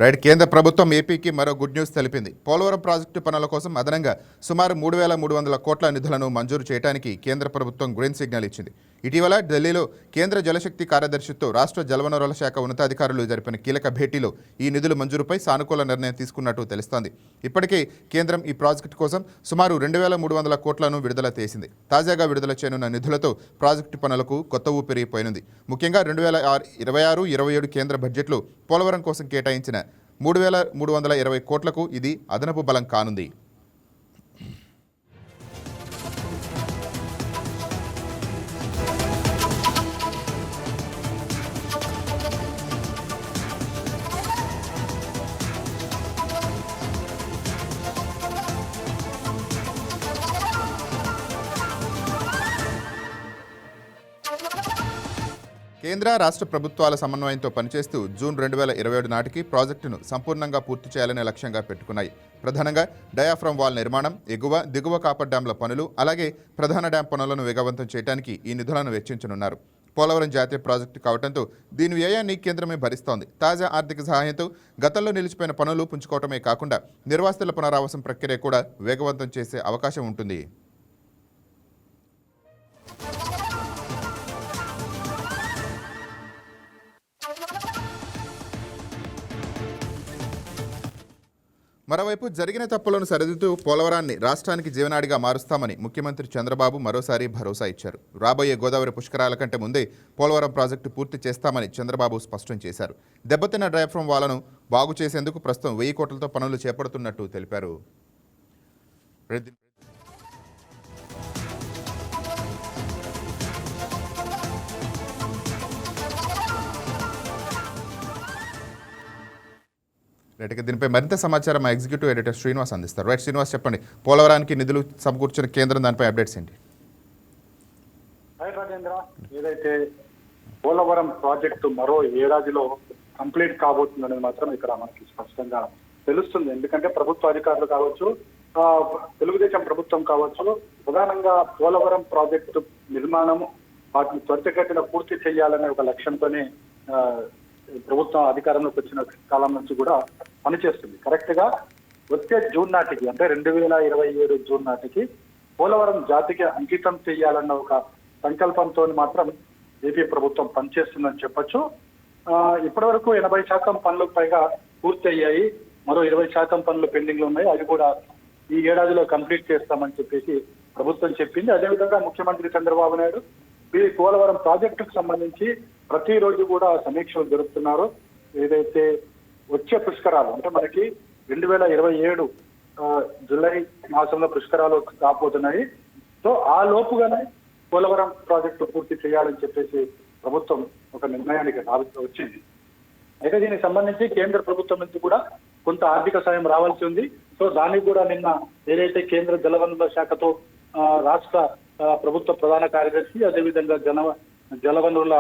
Right. కేంద్ర ప్రభుత్వం ఏపీకి మరో గుడ్ న్యూస్ తెలిపింది. పోలవరం ప్రాజెక్టు పనుల కోసం అదనంగా సుమారు 3,300 కోట్ల నిధులను మంజూరు చేయడానికి కేంద్ర ప్రభుత్వం గ్రీన్ సిగ్నల్ ఇచ్చింది. ఇటీవల ఢిల్లీలో కేంద్ర జలశక్తి కార్యదర్శితో రాష్ట్ర జలవనరుల శాఖ ఉన్నతాధికారులు జరిపిన కీలక భేటీలో ఈ నిధుల మంజూరుపై సానుకూల నిర్ణయం తీసుకున్నట్టు తెలుస్తోంది. ఇప్పటికే కేంద్రం ఈ ప్రాజెక్టు కోసం సుమారు 2,300 కోట్లను విడుదల చేసింది. తాజాగా విడుదల చేయనున్న నిధులతో ప్రాజెక్టు పనులకు కొత్త ఊపిరిపోయినుంది. ముఖ్యంగా 2026-27 కేంద్ర బడ్జెట్లో పోలవరం కోసం కేటాయించిన 3,320 కోట్లకు ఇది అదనపు బలం కానుంది. కేంద్ర రాష్ట్ర ప్రభుత్వాల సమన్వయంతో పనిచేస్తూ జూన్ 2027 నాటికి ప్రాజెక్టును సంపూర్ణంగా పూర్తి చేయాలనే లక్ష్యంగా పెట్టుకున్నాయి. ప్రధానంగా డయాఫ్రమ్ వాల్ నిర్మాణం, ఎగువ దిగువ కాపర్ డ్యాంల పనులు, అలాగే ప్రధాన డ్యాం పనులను వేగవంతం చేయడానికి ఈ నిధులను వెచ్చించనున్నారు. పోలవరం జాతీయ ప్రాజెక్టు కావడంతో దీని వ్యయాన్ని కేంద్రమే భరిస్తోంది. తాజా ఆర్థిక సహాయంతో గతంలో నిలిచిపోయిన పనులు పుంజుకోవటమే కాకుండా నిర్వాసితుల పునరావాసం ప్రక్రియ కూడా వేగవంతం చేసే అవకాశం ఉంటుంది. మరోవైపు జరిగిన తప్పులను సరిదిద్దుతూ పోలవరాన్ని రాష్ట్రానికి జీవనాడిగా మారుస్తామని ముఖ్యమంత్రి చంద్రబాబు మరోసారి భరోసా ఇచ్చారు. రాబోయే గోదావరి పుష్కరాల కంటే ముందే పోలవరం ప్రాజెక్టు పూర్తి చేస్తామని చంద్రబాబు స్పష్టం చేశారు. దెబ్బతిన్న డయాఫ్రమ్ వాలను బాగు చేసేందుకు ప్రస్తుతం 1000 కోట్లతో పనులు చేపడుతున్నట్టు తెలిపారు. రైట్గా దీనిపై మరింత సమాచారం మా ఎగ్జిక్యూటివ్ ఎడిటర్ శ్రీనివాస్ అందిస్తారు. రైట్ శ్రీనివాస్, చెప్పండి. పోలవరానికి నిధులు సమకూర్చిన కేంద్రం, దానిపై అప్డేట్స్ ఏంటి? రాజేంద్ర, ఏదైతే పోలవరం ప్రాజెక్టు మరో ఏడాదిలో కంప్లీట్ కాబోతుందనేది మాత్రం ఇక్కడ మనకి స్పష్టంగా తెలుస్తుంది. ఎందుకంటే ప్రభుత్వ అధికారులు కావచ్చు, తెలుగుదేశం ప్రభుత్వం కావచ్చు, ప్రధానంగా పోలవరం ప్రాజెక్టు నిర్మాణం వాటిని త్వరితగతిన పూర్తి చేయాలనే ఒక లక్ష్యంతోనే ప్రభుత్వం అధికారంలోకి వచ్చిన కాలం నుంచి కూడా పనిచేస్తుంది. కరెక్ట్ గా వచ్చే జూన్ నాటికి, అంటే 2027 జూన్ నాటికి పోలవరం జాతికి అంకితం చేయాలన్న ఒక సంకల్పంతో మాత్రం ఏపీ ప్రభుత్వం పనిచేస్తుందని చెప్పొచ్చు. ఇప్పటి వరకు 80% పనులకు పైగా పూర్తి అయ్యాయి. మరో 20% పనులు పెండింగ్ లో ఉన్నాయి. అది కూడా ఈ ఏడాదిలో కంప్లీట్ చేస్తామని చెప్పేసి ప్రభుత్వం చెప్పింది. అదేవిధంగా ముఖ్యమంత్రి చంద్రబాబు నాయుడు ఈ పోలవరం ప్రాజెక్టుకు సంబంధించి ప్రతిరోజు కూడా సమీక్షలు జరుపుతున్నారు. ఏదైతే వచ్చే పుష్కరాలు, అంటే మనకి 2027 జూలై మాసంలో పుష్కరాలు రాబోతున్నాయి. సో ఆ లోపుగానే పోలవరం ప్రాజెక్టు పూర్తి చేయాలని చెప్పేసి ప్రభుత్వం ఒక నిర్ణయానికి వచ్చింది. అయితే దీనికి సంబంధించి కేంద్ర ప్రభుత్వం నుంచి కూడా కొంత ఆర్థిక సాయం రావాల్సి ఉంది. సో దానికి కూడా నిన్న ఏదైతే కేంద్ర జలవనరుల శాఖతో రాష్ట్ర ప్రభుత్వ ప్రధాన కార్యదర్శి, అదేవిధంగా జలవనరుల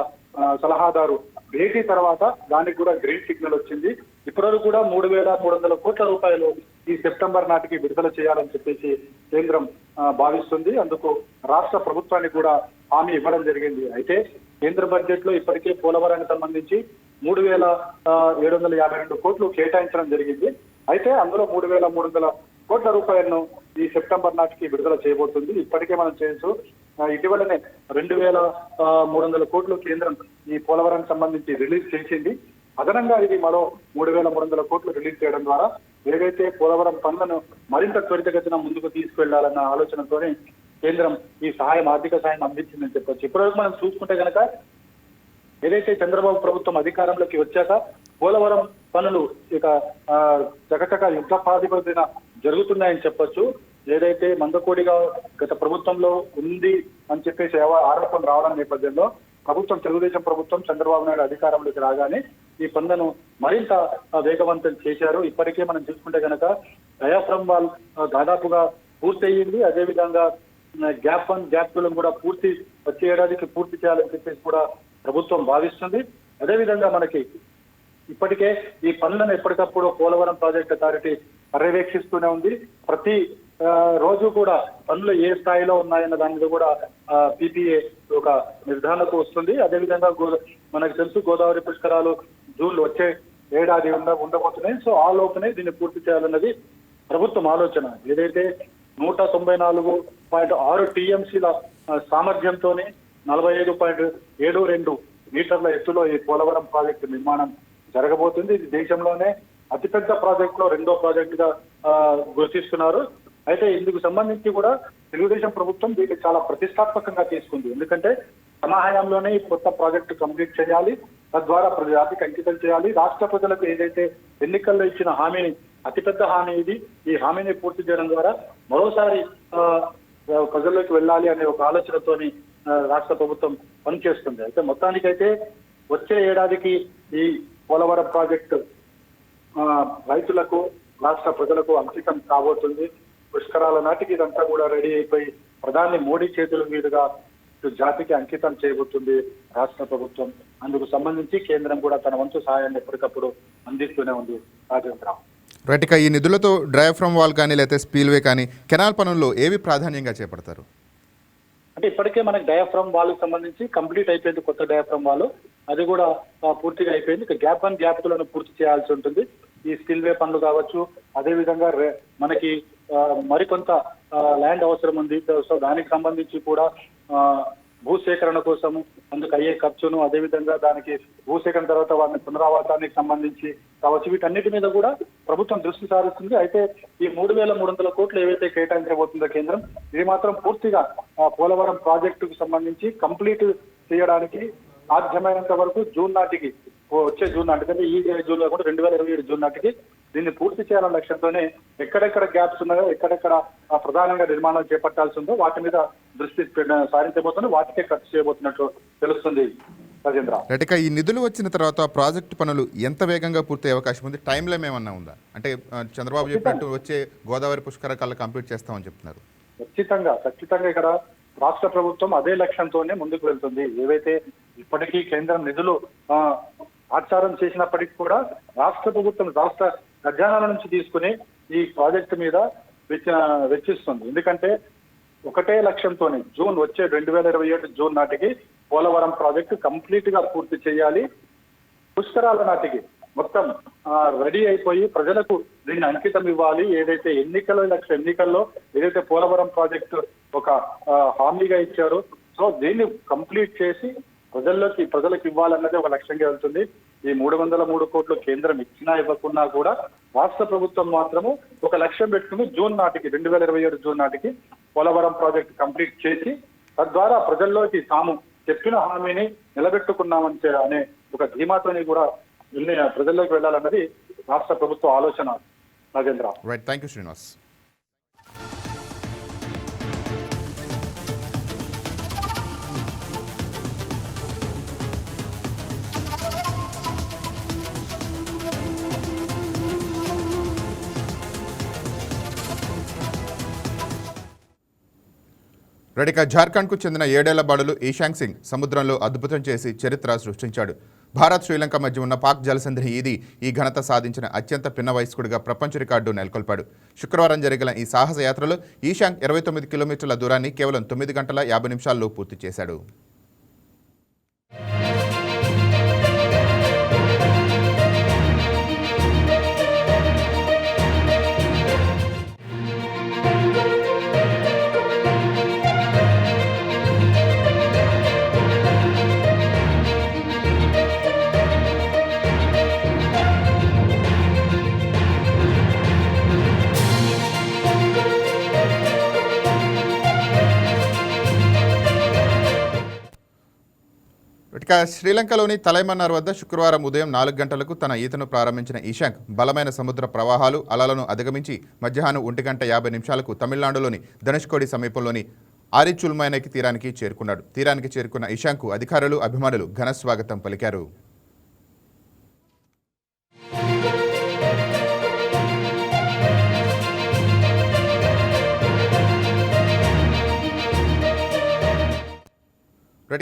సలహాదారు భేటీ తర్వాత దానికి కూడా గ్రీన్ సిగ్నల్ వచ్చింది. ఇప్పటివరకు కూడా 3,300 కోట్ల రూపాయలు ఈ సెప్టెంబర్ నాటికి విడుదల చేయాలని చెప్పేసి కేంద్రం భావిస్తుంది. అందుకు రాష్ట్ర ప్రభుత్వానికి కూడా హామీ ఇవ్వడం జరిగింది. అయితే కేంద్ర బడ్జెట్ లో ఇప్పటికే పోలవరానికి సంబంధించి 3,752 కోట్లు కేటాయించడం జరిగింది. అయితే అందులో 3,300 కోట్ల రూపాయలను ఈ సెప్టెంబర్ నాటికి విడుదల చేయబోతుంది. ఇప్పటికే మనం చేయొచ్చు. ఇటీవలనే 2,300 కోట్లు కేంద్రం ఈ పోలవరానికి సంబంధించి రిలీజ్ చేసింది. అదనంగా ఇది మరో 3,300 కోట్లు రిలీజ్ చేయడం ద్వారా ఏదైతే పోలవరం పనులను మరింత త్వరితగతిన ముందుకు తీసుకువెళ్లాలన్న ఆలోచనతోనే కేంద్రం ఈ ఆర్థిక సహాయం అందించిందని చెప్పొచ్చు. ఇప్పటివరకు మనం చూసుకుంటే కనుక ఏదైతే చంద్రబాబు ప్రభుత్వం అధికారంలోకి వచ్చాక పోలవరం పనులు ఇక చకచక యుద్ధ ప్రాతిపదికన జరుగుతున్నాయని చెప్పొచ్చు. ఏదైతే మందకోడిగా గత ప్రభుత్వంలో ఉంది అని చెప్పేసి ఆరోపణ రావడం నేపథ్యంలో ప్రభుత్వం, తెలుగుదేశం ప్రభుత్వం, చంద్రబాబు నాయుడు అధికారంలోకి రాగానే ఈ పనులను మరింత వేగవంతం చేశారు. ఇప్పటికే మనం చూసుకుంటే కనుక డయాఫ్రమ్ వాల్ దాదాపుగా పూర్తయింది. అదేవిధంగా గ్యాప్ 1, గ్యాప్ 2 కూడా వచ్చే ఏడాదికి పూర్తి చేయాలని చెప్పేసి కూడా ప్రభుత్వం భావిస్తుంది. అదేవిధంగా మనకి ఇప్పటికే ఈ పనులను ఎప్పటికప్పుడు పోలవరం ప్రాజెక్ట్ అథారిటీ పర్యవేక్షిస్తూనే ఉంది. ప్రతి రోజు కూడా పనులు ఏ స్థాయిలో ఉన్నాయన్న దాని మీద కూడా పీపీఏ ఒక నిర్ధారణకు వస్తుంది. అదేవిధంగా మనకు తెలుసు గోదావరి పుష్కరాలు వచ్చే ఏడాది ఉండబోతున్నాయి. సో ఆ లోపునే దీన్ని పూర్తి చేయాలన్నది ప్రభుత్వం ఆలోచన. ఏదైతే 194.6 టీఎంసీల సామర్థ్యంతోనే 45.72 మీటర్ల ఎత్తులో ఈ పోలవరం ప్రాజెక్టు నిర్మాణం జరగబోతుంది. ఇది దేశంలోనే అతిపెద్ద ప్రాజెక్టులో రెండో ప్రాజెక్టుగా గుర్తిస్తున్నారు. అయితే ఇందుకు సంబంధించి కూడా తెలుగుదేశం ప్రభుత్వం దీన్ని చాలా ప్రతిష్టాత్మకంగా తీసుకుంది. ఎందుకంటే తమ హయాంలోనే ఈ కొత్త ప్రాజెక్టు కంప్లీట్ చేయాలి, తద్వారా జాతికి అంకితం చేయాలి. రాష్ట్ర ప్రజలకు ఏదైతే ఎన్నికల్లో ఇచ్చిన హామీని, అతిపెద్ద హామీ ఇది, ఈ హామీని పూర్తి చేయడం ద్వారా మరోసారి ప్రజల్లోకి వెళ్ళాలి అనే ఒక ఆలోచనతోని రాష్ట్ర ప్రభుత్వం పనిచేస్తుంది. అయితే మొత్తానికైతే వచ్చే ఏడాదికి ఈ పోలవరం ప్రాజెక్టు రైతులకు, రాష్ట్ర ప్రజలకు అంకితం కాబోతుంది. పుష్కరాల నాటికి ఇదంతా కూడా రెడీ అయిపోయి ప్రధాని మోడీ చేతుల మీదుగా జాతికి అంకితం చేయబోతుంది రాష్ట్ర ప్రభుత్వం. అందుకు సంబంధించి కేంద్రం కూడా తన వంతు సహాయాన్ని ఎప్పటికప్పుడు అందిస్తూనే ఉంది. రాజేంద్ర, రైట్, ఇక ఈ నిధులతో డయాఫ్రమ్ వాల్ కానీ లేకపోతే స్పీల్వే కానీ కెనాల్ పనుల్లో ఏవి ప్రాధాన్యంగా చేపడతారు? అంటే ఇప్పటికే మనకి డయాఫ్రమ్ వాల్కి సంబంధించి కంప్లీట్ అయిపోయింది. కొత్త డయాఫ్రమ్ వాల్ అది కూడా పూర్తిగా అయిపోయింది. ఇక గ్యాప్ 1 గ్యాప్ 2లను పూర్తి చేయాల్సి ఉంటుంది. ఈ స్పిల్వే పనులు కావచ్చు, అదేవిధంగా మనకి మరికొంత ల్యాండ్ అవసరం ఉంది. సో దానికి సంబంధించి కూడా భూసేకరణ కోసం అందుకు అయ్యే ఖర్చును, అదేవిధంగా దానికి భూసేకరణ తర్వాత వారిని పునరావాసానికి సంబంధించి కావచ్చు, వీటన్నిటి మీద కూడా ప్రభుత్వం దృష్టి సారిస్తుంది. అయితే ఈ 3,300 కోట్లు ఏవైతే కేటాయించబోతుందో కేంద్రం, ఇది మాత్రం పూర్తిగా పోలవరం ప్రాజెక్టుకు సంబంధించి కంప్లీట్ చేయడానికి సాధ్యమైనంత వరకు వచ్చే జూన్ నాటికి, అంటే ఈ జూన్ కాకుండా 2027 జూన్ నాటికి దీన్ని పూర్తి చేయాలన్న లక్ష్యంతోనే ఎక్కడెక్కడ గ్యాప్స్ ఉన్నాయో, ఎక్కడెక్కడ ప్రధానంగా నిర్మాణాలు చేపట్టాల్సి ఉందో వాటి మీద దృష్టి సారించబోతుంది, వాటికే ఖర్చు చేయబోతున్నట్టు తెలుస్తుంది. రాజేంద్ర, ఇక ఈ నిధులు వచ్చిన తర్వాత ప్రాజెక్టు పనులు ఎంత వేగంగా పూర్తయ్యే అవకాశం ఉంది? టైం లైన్ ఏమన్నా ఉందా? అంటే చంద్రబాబు చెప్పినట్టు వచ్చే గోదావరి పుష్కర కల్లా కంప్లీట్ చేస్తామని చెప్తున్నారు. ఖచ్చితంగా ఇక్కడ రాష్ట్ర ప్రభుత్వం అదే లక్ష్యంతోనే ముందుకు వెళ్తుంది. ఏవైతే ఇప్పటికీ కేంద్రం నిధులు ఆచారం చేసినప్పటికీ కూడా రాష్ట్ర ప్రభుత్వం రాష్ట్ర ఖజానాల నుంచి తీసుకుని ఈ ప్రాజెక్టు మీద వెచ్చిస్తుంది. ఎందుకంటే ఒకటే లక్ష్యంతోనే వచ్చే 2027 జూన్ నాటికి పోలవరం ప్రాజెక్టు కంప్లీట్ గా పూర్తి చేయాలి. పుష్కరాల నాటికి మొత్తం రెడీ అయిపోయి ప్రజలకు దీన్ని అంకితం ఇవ్వాలి. ఏదైతే ఎన్నికల్లో ఏదైతే పోలవరం ప్రాజెక్టు ఒక హామీగా ఇచ్చారో, సో దీన్ని కంప్లీట్ చేసి ప్రజలకు ఇవ్వాలన్నది ఒక లక్ష్యంగా వెళ్తుంది. ఈ 303 కోట్లు కేంద్రం ఇచ్చినా ఇవ్వకున్నా కూడా రాష్ట్ర ప్రభుత్వం మాత్రము ఒక లక్ష్యం పెట్టుకుని జూన్ నాటికి 2027 జూన్ నాటికి పోలవరం ప్రాజెక్ట్ కంప్లీట్ చేసి తద్వారా ప్రజల్లోకి తాము చెప్పిన హామీని నిలబెట్టుకున్నామని అనే ఒక ధీమాతోని కూడా ప్రజల్లోకి వెళ్ళాలన్నది రాష్ట్ర ప్రభుత్వ ఆలోచన. Rajendra, right, thank you Srinivas. రెడిక జార్ఖండ్కు చెందిన 7 ఏళ్ల బాలుడు ఈశాంక్ సింగ్ సముద్రంలో అద్భుతం చేసి చరిత్ర సృష్టించాడు. భారత్, శ్రీలంక మధ్య ఉన్న పాక్ జలసంధిని ఈ ఘనత సాధించిన అత్యంత పిన్న వయస్కుడిగా ప్రపంచ రికార్డు నెలకొల్పాడు. శుక్రవారం జరిగిన ఈ సాహస యాత్రలో ఈశాంక్ 29 కిలోమీటర్ల దూరాన్ని కేవలం 9 గంటల 50 నిమిషాల్లో పూర్తి చేశాడు. ఇక శ్రీలంకలోని తలైమన్నార్ వద్ద శుక్రవారం ఉదయం 4 గంటలకు తన ఈతను ప్రారంభించిన ఈశాంక్ బలమైన సముద్ర ప్రవాహాలు, అలలను అధిగమించి మధ్యాహ్నం 1 గంట 50 నిమిషాలకు తమిళనాడులోని ధనుష్కోడి సమీపంలోని ఆరిచుల్మైనకి తీరానికి చేరుకున్నాడు. తీరానికి చేరుకున్న ఈశాంక్కు అధికారులు, అభిమానులు ఘన స్వాగతం పలికారు.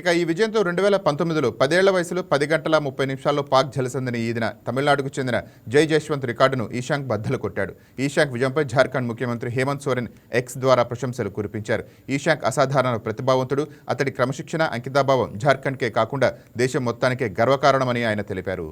ఇక ఈ విజయంతో 2019లో 10 ఏళ్ల వయసులో 10 గంటల 30 నిమిషాల్లో పాక్ జలసంధిని ఈదిన తమిళనాడుకు చెందిన జై జశ్వంత్ రికార్డును ఈశాంక్ బద్దలు కొట్టాడు. ఈశాంక్ విజయంపై జార్ఖండ్ ముఖ్యమంత్రి హేమంత్ సోరెన్ ఎక్స్ ద్వారా ప్రశంసలు కురిపించారు. ఈశాంక్ అసాధారణ ప్రతిభావంతుడు, అతడి క్రమశిక్షణ, అంకితాభావం జార్ఖండ్కే కాకుండా దేశం మొత్తానికే గర్వకారణమని ఆయన తెలిపారు.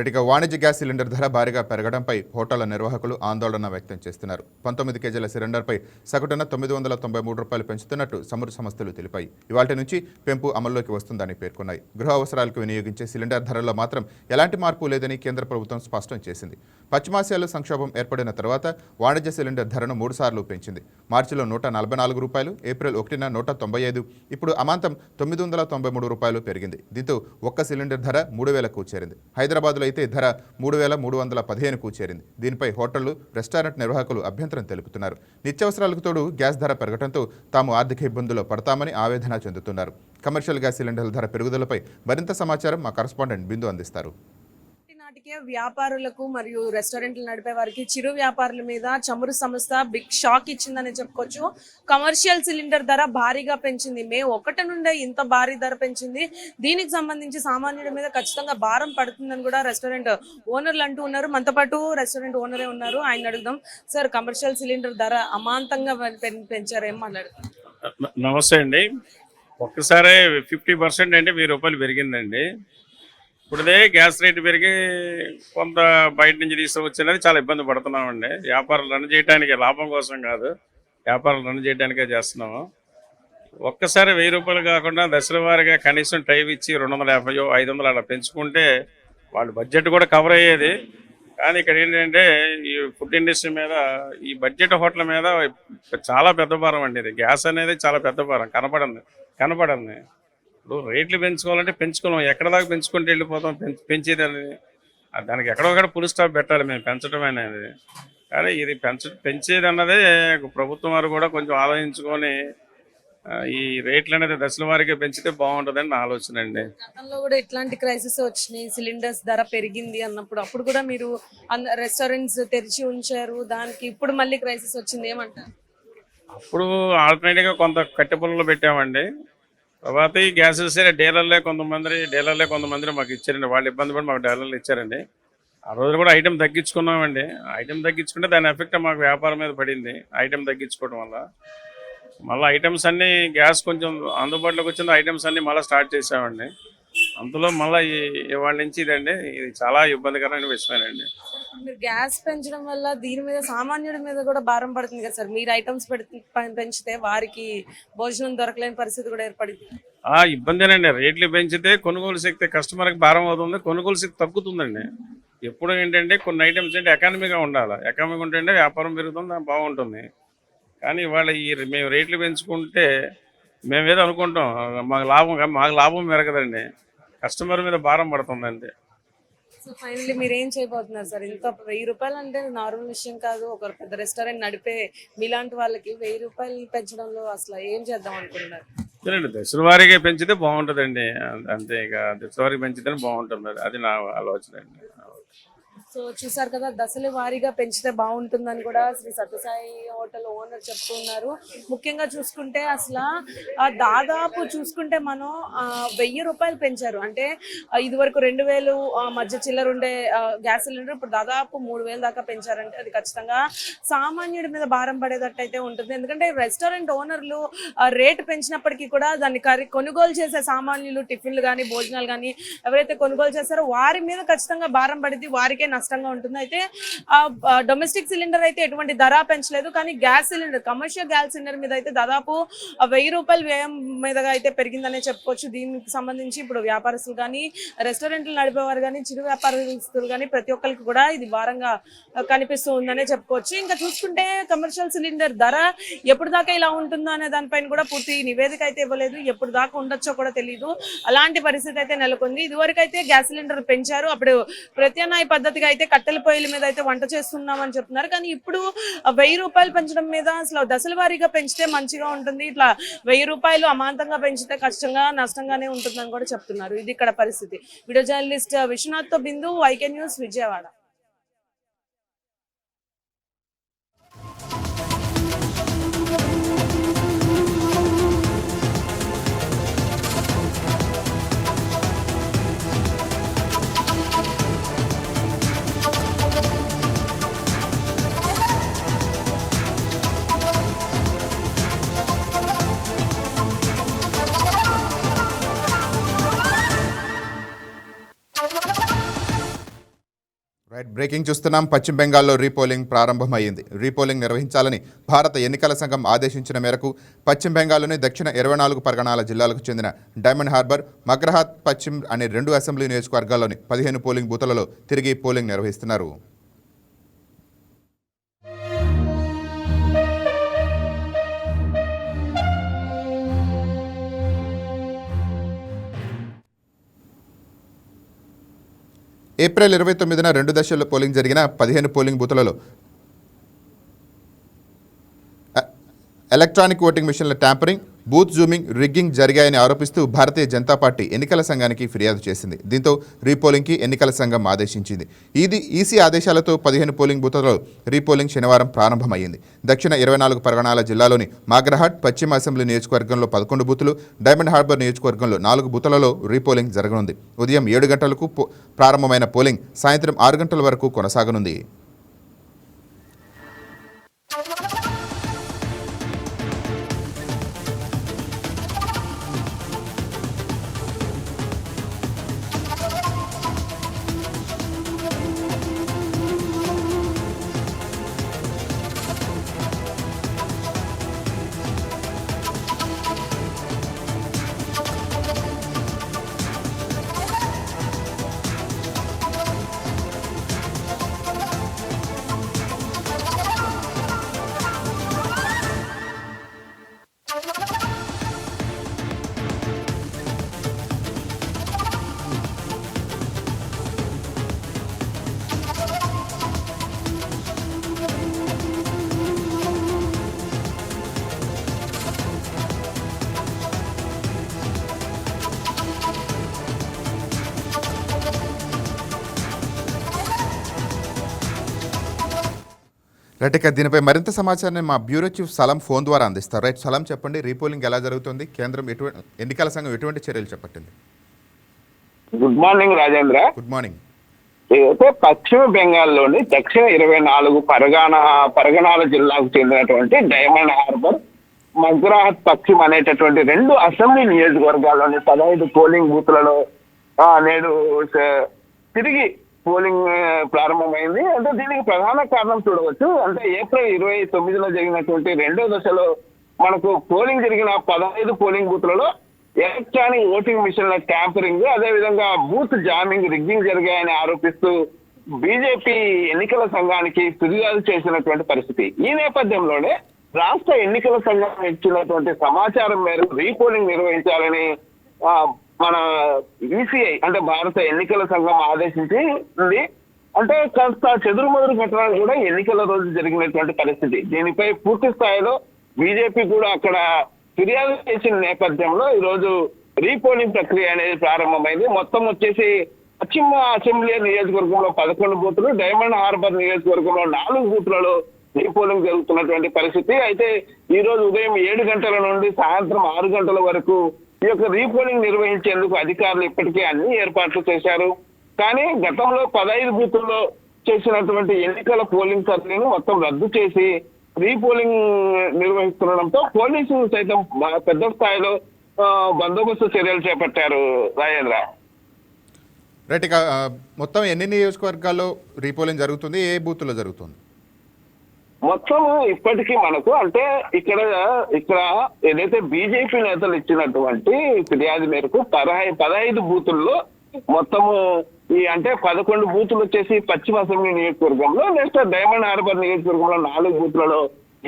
ఇక వాణిజ్య గ్యాస్ సిలిండర్ ధర భారీగా పెరగడంపై హోటళ్ల నిర్వాహకులు ఆందోళన వ్యక్తం చేస్తున్నారు. 19 కేజీల సిలిండర్పై సగటున ₹993 పెంచుతున్నట్టు చమురు సంస్థలు తెలిపాయి. ఇవాల్టి నుంచి పెంపు అమల్లోకి వస్తుందని పేర్కొన్నాయి. గృహ అవసరాలకు వినియోగించే సిలిండర్ ధరల్లో మాత్రం ఎలాంటి మార్పు లేదని కేంద్ర ప్రభుత్వం స్పష్టం చేసింది. పశ్చిమాసియాలో సంక్షోభం ఏర్పడిన తర్వాత వాణిజ్య సిలిండర్ ధరను 3 సార్లు పెంచింది. మార్చిలో ₹144, ఏప్రిల్ 1న ₹195, ఇప్పుడు అమాంతం ₹993 పెరిగింది. దీంతో ఒక్క సిలిండర్ ధర 3,000కు చేరింది. హైదరాబాద్లో అయితే ధర 3,315కు చేరింది. దీనిపై హోటళ్లు, రెస్టారెంట్ నిర్వాహకులు అభ్యంతరం తెలుపుతున్నారు. నిత్యావసరాలకు తోడు గ్యాస్ ధర పెరగడంతో తాము ఆర్థిక ఇబ్బందుల్లో పడతామని ఆవేదన చెందుతున్నారు. కమర్షియల్ గ్యాస్ సిలిండర్ల ధర పెరుగుదలపై మరింత సమాచారం మా కరెస్పాండెంట్ బిందు అందిస్తారు. నాటికే వ్యాపారులకు మరియు రెస్టారెంట్లు నడిపే వారికి, చిరు వ్యాపారుల మీద చమురు సంస్థ బిగ్ షాక్ ఇచ్చిందని చెప్పుకోవచ్చు. కమర్షియల్ సిలిండర్ ధర భారీగా పెంచింది. మే 1 నుండే ఇంత భారీ ధర పెంచింది. దీనికి సంబంధించి సామాన్యుడి మీద ఖచ్చితంగా భారం పడుతుందని కూడా రెస్టారెంట్ ఓనర్లు అంటూ ఉన్నారు. మనతో పాటు రెస్టారెంట్ ఓనరే ఉన్నారు, ఆయన అడుగుదాం. సార్, కమర్షియల్ సిలిండర్ ధర అమాంతంగా పెంచారు, ఏం మాట్లాడుతున్నారు? నమస్తే అండి. ఒక్కసారి 50% అంటే ₹1000 పెరిగిందండి. ఇప్పుడుదే గ్యాస్ రేటు పెరిగి కొంత బయట నుంచి తీసుకొచ్చినది చాలా ఇబ్బంది పడుతున్నామండి. వ్యాపారాలు రన్ చేయడానికి, లాభం కోసం కాదు, వ్యాపారాలు రన్ చేయడానికే చేస్తున్నాము. ఒక్కసారి ₹1000 కాకుండా దశల వారీగా కనీసం టైం ఇచ్చి 250, 500 అలా పెంచుకుంటే వాళ్ళ బడ్జెట్ కూడా కవర్ అయ్యేది. కానీ ఇక్కడ ఏంటంటే ఈ ఫుడ్ ఇండస్ట్రీ మీద, ఈ బడ్జెట్ హోటల్ మీద చాలా పెద్ద భారం అండి. ఇది గ్యాస్ అనేది చాలా పెద్ద భారం, కనపడండి. ఇప్పుడు రేట్లు పెంచుకోవాలంటే పెంచుకోలేం, ఎక్కడ దాకా పెంచుకుంటే వెళ్ళిపోతాం. పెంచేదని దానికి ఎక్కడొక్కడ ఫుల్ స్టాప్ పెట్టాలి మేము పెంచడం అనేది. కానీ ఇది పెంచేది అన్నదే ప్రభుత్వం వారు కూడా కొంచెం ఆలోచించుకొని ఈ రేట్లు అనేది దశల వారీగా పెంచితే బాగుంటుందని నా ఆలోచన అండి. గతంలో కూడా ఇట్లాంటి క్రైసిస్ వచ్చినాయి, సిలిండర్స్ ధర పెరిగింది అన్నప్పుడు. అప్పుడు కూడా మీరు రెస్టారెంట్స్ తెరిచి ఉంచారు, దానికి ఇప్పుడు మళ్ళీ క్రైసిస్ వచ్చింది, ఏమంటారు? అప్పుడు ఆల్టర్నేటివ్గా కొంత కట్టె పొలంలో పెట్టామండి. తర్వాత ఈ గ్యాస్ డీలర్లే కొంతమంది మాకు ఇచ్చారండి. వాళ్ళు ఇబ్బంది పడి మాకు డీలర్లు ఇచ్చారండి. ఆ రోజు కూడా ఐటెం తగ్గించుకున్నామండి. ఐటెం తగ్గించుకుంటే దాని ఎఫెక్ట్ మాకు వ్యాపారం మీద పడింది. ఐటెం తగ్గించుకోవడం వల్ల మళ్ళీ ఐటమ్స్ అన్నీ, గ్యాస్ కొంచెం అందుబాటులోకి వచ్చిన ఐటమ్స్ అన్నీ మళ్ళీ స్టార్ట్ చేసామండి. అందులో మళ్ళీ ఇవాళ నుంచి ఇది చాలా ఇబ్బందికరమైన విషయమేనండి. మీరు గ్యాస్ పెంచడం వల్ల దీని మీద సామాన్యుడి మీద కూడా భారం పడుతుంది కదా సార్. మీరు ఐటమ్స్ పెంచితే వారికి భోజనం దొరకలేని పరిస్థితి కూడా ఏర్పడింది. ఇబ్బందేనండి. రేట్లు పెంచితే కొనుగోలు శక్తి కస్టమర్కి భారం అవుతుంది, కొనుగోలు శక్తి తగ్గుతుందండి. ఎప్పుడు ఏంటంటే కొన్ని ఐటమ్స్ అంటే ఎకానమీగా ఉండాలి. ఎకానమీగా ఉంటే వ్యాపారం పెరుగుతుంది, బాగుంటుంది. కానీ ఇవాళ మేము రేట్లు పెంచుకుంటే మేమేదో అనుకుంటాం మాకు లాభం పెరగదండి, కస్టమర్ మీద భారం పడుతుందండి. సో ఫైనల్లీ మీరు ఏం చేయబోతున్నారు సార్? ఇంత ₹1000 అంటే నార్మల్ విషయం కాదు. ఒక పెద్ద రెస్టారెంట్ నడిపే మీలాంటి వాళ్ళకి ₹1000 పెంచడంలో అసలు ఏం చేద్దాం అనుకుంటున్నారు? సరే, దశల వారీగా పెంచితే బాగుంటుందండి. అంతే, ఇక దశల వారీగా పెంచితేనే బాగుంటుంది, అది నా ఆలోచన అండి. సో చూసారు కదా, దశల వారీగా పెంచితే బాగుంటుందని కూడా శ్రీ సత్యసాయి హోటల్ ఓనర్ చెప్తున్నారు. ముఖ్యంగా చూసుకుంటే అసలు దాదాపు చూసుకుంటే మనం ₹1000 పెంచారు. అంటే ఇదివరకు 2000 మధ్య చిల్లర ఉండే గ్యాస్ సిలిండర్ ఇప్పుడు దాదాపు 3000 దాకా పెంచారంటే అది ఖచ్చితంగా సామాన్యుడి మీద భారం పడేటట్టయితే ఉంటుంది. ఎందుకంటే రెస్టారెంట్ ఓనర్లు రేటు పెంచినప్పటికీ కూడా దాన్ని కొనుగోలు చేసే సామాన్యులు, టిఫిన్లు కానీ భోజనాలు కానీ ఎవరైతే కొనుగోలు చేస్తారో వారి మీద ఖచ్చితంగా భారం పడింది, వారికే నష్టంగా ఉంటుంది. అయితే డొమెస్టిక్ సిలిండర్ అయితే ఎటువంటి ధర పెంచలేదు, కానీ gas cylinder, commercial gas cylinder మీద అయితే దాదాపు ₹1000 వ్యయం మీదగా అయితే పెరిగిందనే చెప్పుకోవచ్చు. దీనికి సంబంధించి ఇప్పుడు వ్యాపారస్తులు కానీ, రెస్టారెంట్లు నడిపేవారు కానీ, చిరు వ్యాపారస్తులు కానీ ప్రతి ఒక్కరికి కూడా ఇది భారంగా కనిపిస్తూ ఉందనే చెప్పుకోవచ్చు. ఇంకా చూసుకుంటే కమర్షియల్ సిలిండర్ ధర ఎప్పుడు దాకా ఇలా ఉంటుందో అనే దానిపైన కూడా పూర్తి నివేదిక అయితే ఇవ్వలేదు. ఎప్పుడు దాకా ఉండొచ్చో కూడా తెలియదు. అలాంటి పరిస్థితి అయితే నెలకొంది. ఇదివరకు అయితే గ్యాస్ సిలిండర్ పెంచారు, అప్పుడు ప్రత్యామ్నాయ పద్ధతిగా అయితే కట్టెల పొయ్యిల మీద అయితే వంట చేస్తున్నామని చెప్తున్నారు. కానీ ఇప్పుడు ₹1000 పెంచడం మీద అసలు దశల వారీగా పెంచితే మంచిగా ఉంటుంది, ఇట్లా ₹1000 అమాంతంగా పెంచితే కష్టంగా నష్టంగానే ఉంటుందని కూడా చెప్తున్నారు. ఇది ఇక్కడ పరిస్థితి. వీడియో జర్నలిస్ట్ విశ్వనాథ్ తో బిందు, వైకే న్యూస్, విజయవాడ. బ్రేకింగ్ చూస్తున్నాం. పశ్చిమ బెంగాల్లో రీపోలింగ్ ప్రారంభమైంది. రీపోలింగ్ నిర్వహించాలని భారత ఎన్నికల సంఘం ఆదేశించిన మేరకు పశ్చిమ బెంగాల్లోని దక్షిణ 24 పరగణాల జిల్లాలకు చెందిన డైమండ్ హార్బర్, మగ్రహాత్ పశ్చిమ్ అనే 2 అసెంబ్లీ నియోజకవర్గాల్లోని 15 పోలింగ్ బూతులలో తిరిగి పోలింగ్ నిర్వహిస్తున్నారు. ఏప్రిల్ 29న 2 దశల్లో పోలింగ్ జరిగిన 15 పోలింగ్ బూతులలో ఎలక్ట్రానిక్ ఓటింగ్ మిషన్ల ట్యాంపరింగ్, బూత్ జూమింగ్, రిగ్గింగ్ జరిగాయని ఆరోపిస్తూ భారతీయ జనతా పార్టీ ఎన్నికల సంఘానికి ఫిర్యాదు చేసింది. దీంతో రీపోలింగ్కి ఎన్నికల సంఘం ఆదేశించింది. ఈసీ ఆదేశాలతో 15 పోలింగ్ బూతులలో రీపోలింగ్ శనివారం ప్రారంభమైంది. దక్షిణ 24 పరగణాల జిల్లాలోని మాగ్రహాట్ పశ్చిమ అసెంబ్లీ నియోజకవర్గంలో 11 బూతులు, డైమండ్ హార్బర్ నియోజకవర్గంలో 4 బూతులలో రీపోలింగ్ జరగనుంది. ఉదయం 7 గంటలకు ప్రారంభమైన పోలింగ్ సాయంత్రం 6 గంటల వరకు కొనసాగనుంది. రైట్, ఇక దీనిపై మరింత సమాచారాన్ని మా బ్యూరో చీఫ్ సలాం ఫోన్ ద్వారా అందిస్తారు. రైట్ సలాం, చెప్పండి, రీపోలింగ్ ఎలా జరుగుతుంది? కేంద్రం ఎన్నికల సంఘం ఎటువంటి చర్యలు చేపట్టింది? Good morning Rajendra. Good morning. అయితే పశ్చిమ బెంగాల్లోని దక్షిణ 24 పరగణాల జిల్లాకు చెందినటువంటి డైమండ్ హార్బర్, మగ్రాహత్ పశ్చిమ్ అనేటటువంటి 2 అసెంబ్లీ నియోజకవర్గాల్లోని 15 పోలింగ్ బూత్లలో నేడు తిరిగి పోలింగ్ ప్రారంభమైంది. అంటే దీనికి ప్రధాన కారణం చూడవచ్చు. అంటే ఏప్రిల్ 29లో జరిగినటువంటి 2వ దశలో మనకు పోలింగ్ జరిగిన 15 పోలింగ్ బూత్లలో ఎలక్ట్రానిక్ ఓటింగ్ మిషన్ల ట్యాంపరింగ్, అదేవిధంగా బూత్ జామింగ్, రిగ్గింగ్ జరిగాయని ఆరోపిస్తూ బీజేపీ ఎన్నికల సంఘానికి ఫిర్యాదు చేసినటువంటి పరిస్థితి. ఈ నేపథ్యంలోనే రాష్ట్ర ఎన్నికల సంఘం ఇచ్చినటువంటి సమాచారం మేరకు రీపోలింగ్ నిర్వహించాలని మన ఈసీఐ అంటే భారత ఎన్నికల సంఘం ఆదేశించి ఉంది. అంటే కాస్త చెదురుమదురు ఘటనలు కూడా ఎన్నికల రోజు జరిగినటువంటి పరిస్థితి. దీనిపై పూర్తి స్థాయిలో బీజేపీ కూడా అక్కడ ఫిర్యాదు చేసిన నేపథ్యంలో ఈ రోజు రీపోలింగ్ ప్రక్రియ అనేది ప్రారంభమైంది. మొత్తం వచ్చేసి పశ్చిమ అసెంబ్లీ నియోజకవర్గంలో 11 బూతులు, డైమండ్ హార్బర్ నియోజకవర్గంలో 4 బూత్లలో రీపోలింగ్ జరుగుతున్నటువంటి పరిస్థితి. అయితే ఈ రోజు ఉదయం 7 గంటల నుండి సాయంత్రం 6 గంటల వరకు ఈ యొక్క రీపోలింగ్ నిర్వహించేందుకు అధికారులు ఇప్పటికే అన్ని ఏర్పాట్లు చేశారు. కానీ గతంలో 15 బూతుల్లో చేసినటువంటి ఎన్నికల పోలింగ్ సర్వేను మొత్తం రద్దు చేసి రీపోలింగ్ నిర్వహిస్తుండడంతో పోలీసులు సైతం పెద్ద స్థాయిలో బందోబస్తు చర్యలు చేపట్టారు. రాజేంద్ర, రైట్, ఇక మొత్తం ఎన్ని నియోజకవర్గాల్లో రీపోలింగ్ జరుగుతుంది? ఏ బూత్లో జరుగుతుంది? మొత్తం ఇప్పటికీ మనకు అంటే ఇక్కడ ఏదైతే బీజేపీ నేతలు ఇచ్చినటువంటి ఫిర్యాదు మేరకు 15 బూతుల్లో మొత్తము అంటే 11 బూతులు వచ్చేసి పశ్చిమ అసెంబ్లీ నియోజకవర్గంలో, నెక్స్ట్ డైమండ్ హార్బర్ నియోజకవర్గంలో 4 బూత్లలో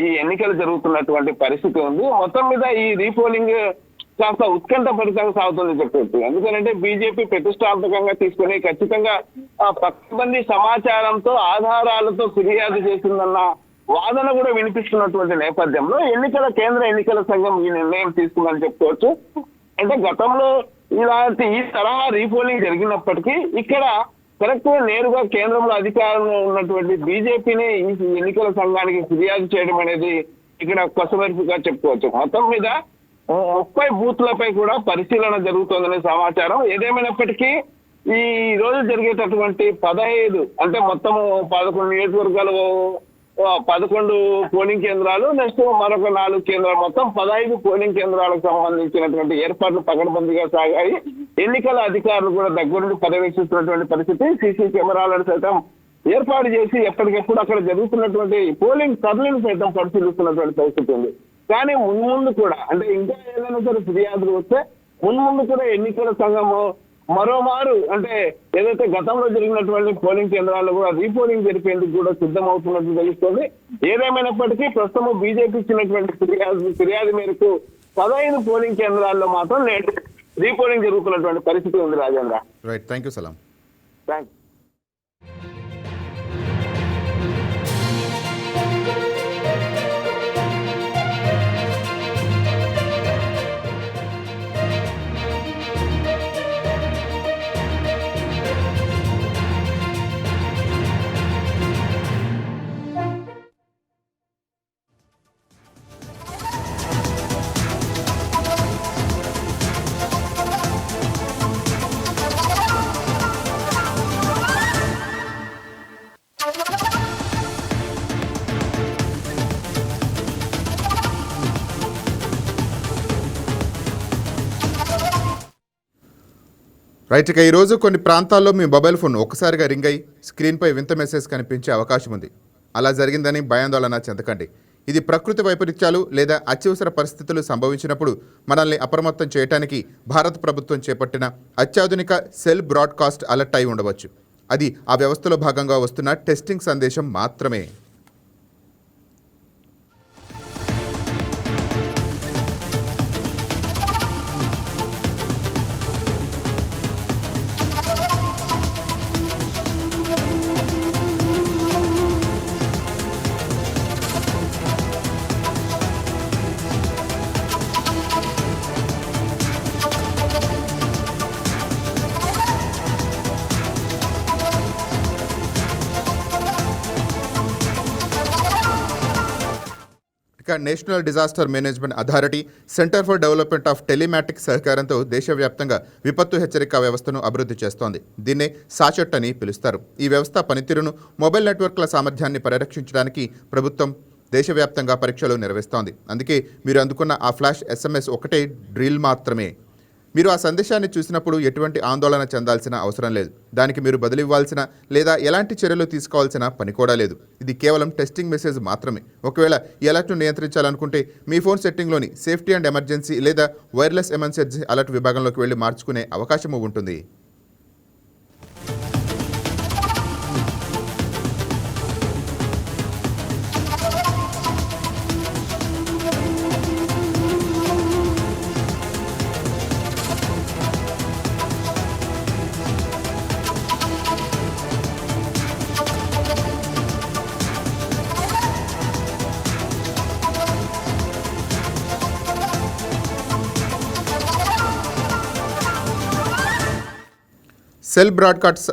ఈ ఎన్నికలు జరుగుతున్నటువంటి పరిస్థితి ఉంది. మొత్తం మీద ఈ రీపోలింగ్ కాస్త ఉత్కంఠభరితంగా సాగుతుందని చెప్పవచ్చు. ఎందుకంటే బీజేపీ ప్రతిష్టాత్మకంగా తీసుకుని ఖచ్చితంగా పక్కబందీ సమాచారంతో ఆధారాలతో ఫిర్యాదు చేసిందన్న వాదన కూడా వినిపిస్తున్నటువంటి నేపథ్యంలో కేంద్ర ఎన్నికల సంఘం ఈ నిర్ణయం తీసుకుందని చెప్పుకోవచ్చు. అంటే గతంలో ఈ తరహా రీపోలింగ్ జరిగినప్పటికీ ఇక్కడ కరెక్ట్ నేరుగా కేంద్రంలో అధికారంలో ఉన్నటువంటి బీజేపీని ఈ ఎన్నికల సంఘానికి ఫిర్యాదు చేయడం అనేది ఇక్కడ కొసమెరుపుగా చెప్పుకోవచ్చు. మొత్తం మీద 30 బూత్లపై కూడా పరిశీలన జరుగుతోందనే సమాచారం. ఏదేమైనప్పటికీ ఈ రోజు జరిగేటటువంటి 15 అంటే మొత్తము 11 నియోజకవర్గాలు 11 పోలింగ్ కేంద్రాలు, నెక్స్ట్ మరొక 4 కేంద్రాలు, మొత్తం 15 పోలింగ్ కేంద్రాలకు సంబంధించినటువంటి ఏర్పాట్లు పకడ్బందీగా సాగాయి. ఎన్నికల అధికారులు కూడా దగ్గరుండి పర్యవేక్షిస్తున్నటువంటి పరిస్థితి. సీసీ కెమెరాలను సైతం ఏర్పాటు చేసి ఎప్పటికెప్పుడు అక్కడ జరుగుతున్నటువంటి పోలింగ్ సరళిని సైతం పరిశీలిస్తున్నటువంటి పరిస్థితి ఉంది. కానీ మున్ముందు కూడా అంటే ఇంకా ఏదైనా సరే ఫిర్యాదులు వస్తే మున్ముందు కూడా ఎన్నికల సంఘము మరోమారు అంటే ఏదైతే గతంలో జరిగినటువంటి పోలింగ్ కేంద్రాల్లో కూడా రీపోలింగ్ జరిపేందుకు కూడా సిద్ధమవుతున్నట్టు తెలుస్తుంది. ఏదేమైనప్పటికీ ప్రస్తుతం బీజేపీ ఇచ్చినటువంటి ఫిర్యాదు మేరకు 15 పోలింగ్ కేంద్రాల్లో మాత్రం నేడు రీపోలింగ్ జరుగుతున్నటువంటి పరిస్థితి ఉంది. Rajendra, right, thank you Salam. Thanks. Right, ఇక ఈరోజు కొన్ని ప్రాంతాల్లో మీ మొబైల్ ఫోన్ ఒక్కసారిగా రింగ్ అయి స్క్రీన్పై వింత మెసేజ్ కనిపించే అవకాశం ఉంది. అలా జరిగిందని భయాందోళన చెందకండి. ఇది ప్రకృతి వైపరీత్యాలు లేదా అత్యవసర పరిస్థితులు సంభవించినప్పుడు మనల్ని అప్రమత్తం చేయడానికి భారత ప్రభుత్వం చేపట్టిన అత్యాధునిక సెల్ బ్రాడ్కాస్ట్ అలర్ట్ అయి ఉండవచ్చు. అది ఆ వ్యవస్థలో భాగంగా వస్తున్న టెస్టింగ్ సందేశం మాత్రమే. National disaster management authority, centre for development of telematics సహకారంతో దేశవ్యాప్తంగా విపత్తు హెచ్చరిక వ్యవస్థను అభివృద్ధి చేస్తోంది. దీన్నే సాచెట్ అని పిలుస్తారు. ఈ వ్యవస్థ పనితీరును, మొబైల్ నెట్వర్క్ల సామర్థ్యాన్ని పరిరక్షించడానికి ప్రభుత్వం దేశవ్యాప్తంగా పరీక్షలు నిర్వహిస్తోంది. అందుకే మీరు అందుకున్న ఆ ఫ్లాష్ SMS ఒకటే డ్రిల్ మాత్రమే. మీరు ఆ సందేశాన్ని చూసినప్పుడు ఎటువంటి ఆందోళన చెందాల్సిన అవసరం లేదు. దానికి మీరు బదులివ్వాల్సిన లేదా ఎలాంటి చర్యలు తీసుకోవాల్సిన పని కూడా లేదు. ఇది కేవలం టెస్టింగ్ మెసేజ్ మాత్రమే. ఒకవేళ ఈ అలర్ట్ను నియంత్రించాలనుకుంటే మీ ఫోన్ సెట్టింగ్లోని సేఫ్టీ అండ్ ఎమర్జెన్సీ లేదా వైర్లెస్ ఎమర్జెన్సీ అలర్ట్ విభాగంలోకి వెళ్ళి మార్చుకునే అవకాశము ఉంటుంది. సెల్ బ్రాడ్కాస్ట్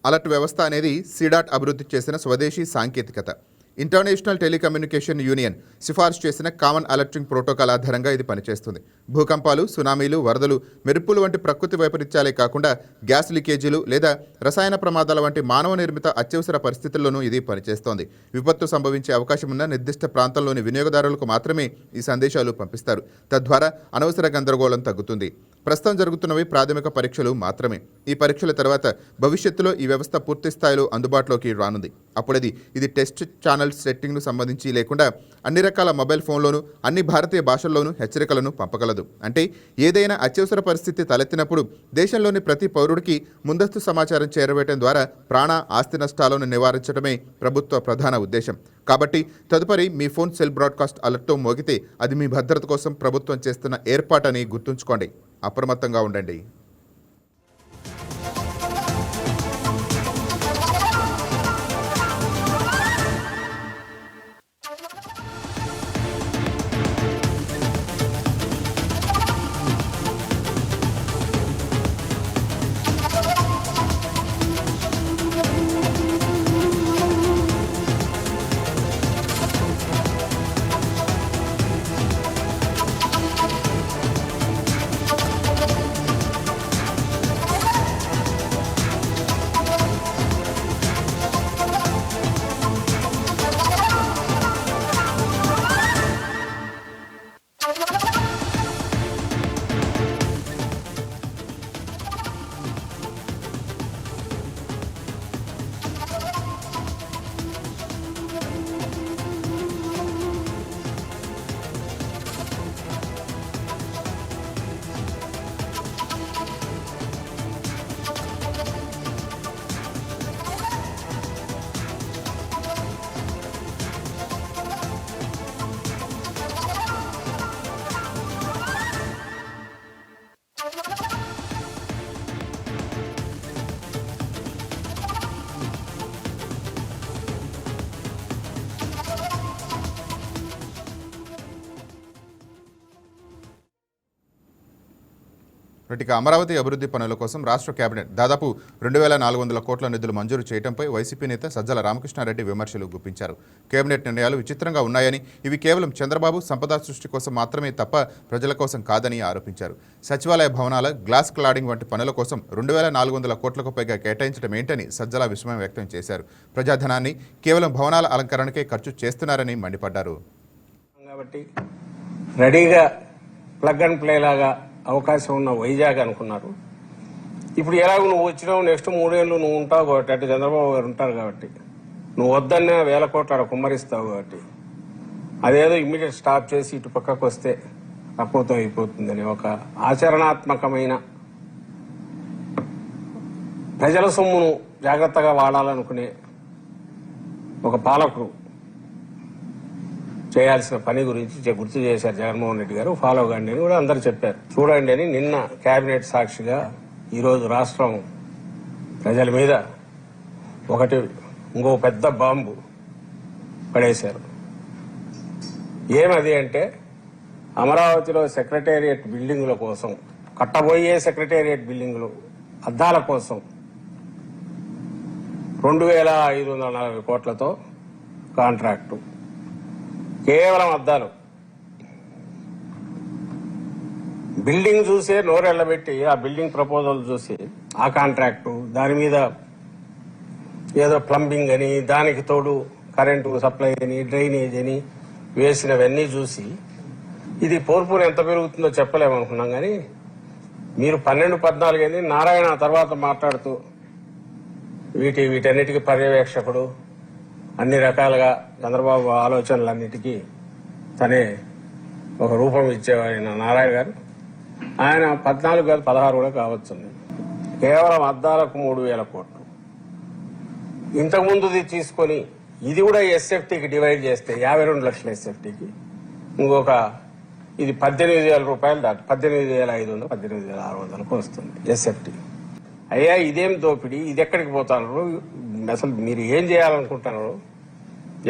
అలర్ట్ వ్యవస్థ అనేది సిడాట్ అభివృద్ధి చేసిన స్వదేశీ సాంకేతికత. ఇంటర్నేషనల్ టెలికమ్యూనికేషన్ యూనియన్ సిఫార్సు చేసిన కామన్ అలర్టింగ్ ప్రోటోకాల్ ఆధారంగా ఇది పనిచేస్తుంది. భూకంపాలు, సునామీలు, వరదలు, మెరుపులు వంటి ప్రకృతి వైపరీత్యాలే కాకుండా గ్యాస్ లీకేజీలు లేదా రసాయన ప్రమాదాల వంటి మానవ నిర్మిత అత్యవసర పరిస్థితుల్లోనూ ఇది పనిచేస్తోంది. విపత్తు సంభవించే అవకాశం ఉన్న నిర్దిష్ట ప్రాంతంలోని వినియోగదారులకు మాత్రమే ఈ సందేశాలు పంపిస్తారు. తద్వారా అనవసర గందరగోళం తగ్గుతుంది. ప్రస్తుతం జరుగుతున్నవి ప్రాథమిక పరీక్షలు మాత్రమే. ఈ పరీక్షల తర్వాత భవిష్యత్తులో ఈ వ్యవస్థ పూర్తి స్థాయిలో అందుబాటులోకి రానుంది. అప్పుడది ఇది టెస్ట్ ఛానల్ సెట్టింగ్ను సంబంధించి లేకుండా అన్ని రకాల మొబైల్ ఫోన్లోనూ అన్ని భారతీయ భాషల్లోనూ హెచ్చరికలను పంపగలదు. అంటే ఏదైనా అత్యవసర పరిస్థితి తలెత్తినప్పుడు దేశంలోని ప్రతి పౌరుడికి ముందస్తు సమాచారం చేరవేయడం ద్వారా ప్రాణ, ఆస్తి నష్టాలను నివారించడమే ప్రభుత్వ ప్రధాన ఉద్దేశం. కాబట్టి తదుపరి మీ ఫోన్ సెల్ బ్రాడ్కాస్ట్ అలర్ట్తో మోగితే అది మీ భద్రత కోసం ప్రభుత్వం చేస్తున్న ఏర్పాటని గుర్తుంచుకోండి. అప్రమత్తంగా ఉండండి. ఇక అమరావతి అభివృద్ధి పనుల కోసం రాష్ట్ర కేబినెట్ దాదాపు 2,400 కోట్ల నిధులు మంజూరు చేయడంపై వైసీపీ నేత సజ్జల రామకృష్ణారెడ్డి విమర్శలు గుప్పించారు. కేబినెట్ నిర్ణయాలు విచిత్రంగా ఉన్నాయని, ఇవి కేవలం చంద్రబాబు సంపద సృష్టి కోసం మాత్రమే తప్ప ప్రజల కోసం కాదని ఆరోపించారు. సచివాలయ భవనాల గ్లాస్ క్లాడింగ్ వంటి పనుల కోసం 2,400 కోట్లకు పైగా కేటాయించడం ఏంటని సజ్జల విస్మయం వ్యక్తం చేశారు. ప్రజాధనాన్ని కేవలం భవనాల అలంకరణకే ఖర్చు చేస్తున్నారని మండిపడ్డారు. కాబట్టి రెడీగా ప్లగ్ అండ్ ప్లే లాగా అవకాశం ఉన్న వైజాగ్ అనుకున్నారు. ఇప్పుడు ఎలాగో నువ్వు వచ్చినావు, నెక్స్ట్ 3 ఏళ్ళు నువ్వు ఉంటావు కాబట్టి, అటు చంద్రబాబు గారు ఉంటారు కాబట్టి, నువ్వు వద్దన్నా 1000 కోట్ల కుమ్మరిస్తావు కాబట్టి, అదేదో ఇమ్మీడియట్ స్టాప్ చేసి ఇటు పక్కకు వస్తే అపోతం అయిపోతుందని ఒక ఆచరణాత్మకమైన ప్రజల సొమ్మును జాగ్రత్తగా వాడాలనుకునే ఒక పాలకుడు చేయాల్సిన పని గురించి గుర్తు చేశారు జగన్మోహన్ రెడ్డి గారు. ఫాలో కండి అని కూడా అందరు చెప్పారు. చూడండి అని నిన్న కేబినెట్ సాక్షిగా ఈరోజు రాష్ట్రం ప్రజల మీద ఇంకో పెద్ద బాంబు పడేశారు. ఏమది అంటే అమరావతిలో సెక్రటేరియట్ బిల్డింగుల కోసం, కట్టబోయే సెక్రటేరియట్ బిల్డింగులు అద్దాల కోసం 2,540 కోట్లతో కాంట్రాక్టు. కేవలం అద్దాలు. బిల్డింగ్ చూసే నోరెళ్లబెట్టి ఆ బిల్డింగ్ ప్రపోజల్ చూసి ఆ కాంట్రాక్టు, దాని మీద ఏదో ప్లంబింగ్ అని, దానికి తోడు కరెంటు సప్లై అని, డ్రైనేజ్ అని వేసినవన్నీ చూసి ఇది పోర్పులు ఎంత పెరుగుతుందో చెప్పలేమనుకున్నాం. కానీ మీరు 12-14 అయింది. నారాయణ తర్వాత మాట్లాడుతూ వీటన్నిటికీ పర్యవేక్షకుడు, అన్ని రకాలుగా చంద్రబాబు ఆలోచనలన్నిటికీ తనే ఒక రూపం ఇచ్చేవారైన నారాయణ గారు, ఆయన 14 కాదు 16 కూడా కావచ్చు. కేవలం అద్దాలకు 3,000 కోట్లు. ఇంతకుముందుది తీసుకొని ఇది కూడా ఎస్ఎఫ్టీకి డివైడ్ చేస్తే 52 లక్షల ఎస్ఎఫ్టీకి, ఇంకొక ఇది 18,000 రూపాయలు దాటి 18,500, 18,600కు వస్తుంది ఎస్ఎఫ్టీ. అయ్యా ఇదేం దోపిడీ, ఇది ఎక్కడికి పోతారు, అసలు మీరు ఏం చేయాలనుకుంటున్నారు?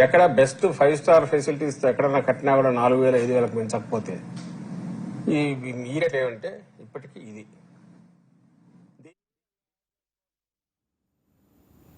ఎక్కడ బెస్ట్ 5 స్టార్ ఫెసిలిటీస్ ఎక్కడన్నా కట్టినా కూడా 4,000, 5,000కు మించకపోతే ఈ రేట్ ఏమంటే ఇప్పటికీ ఇది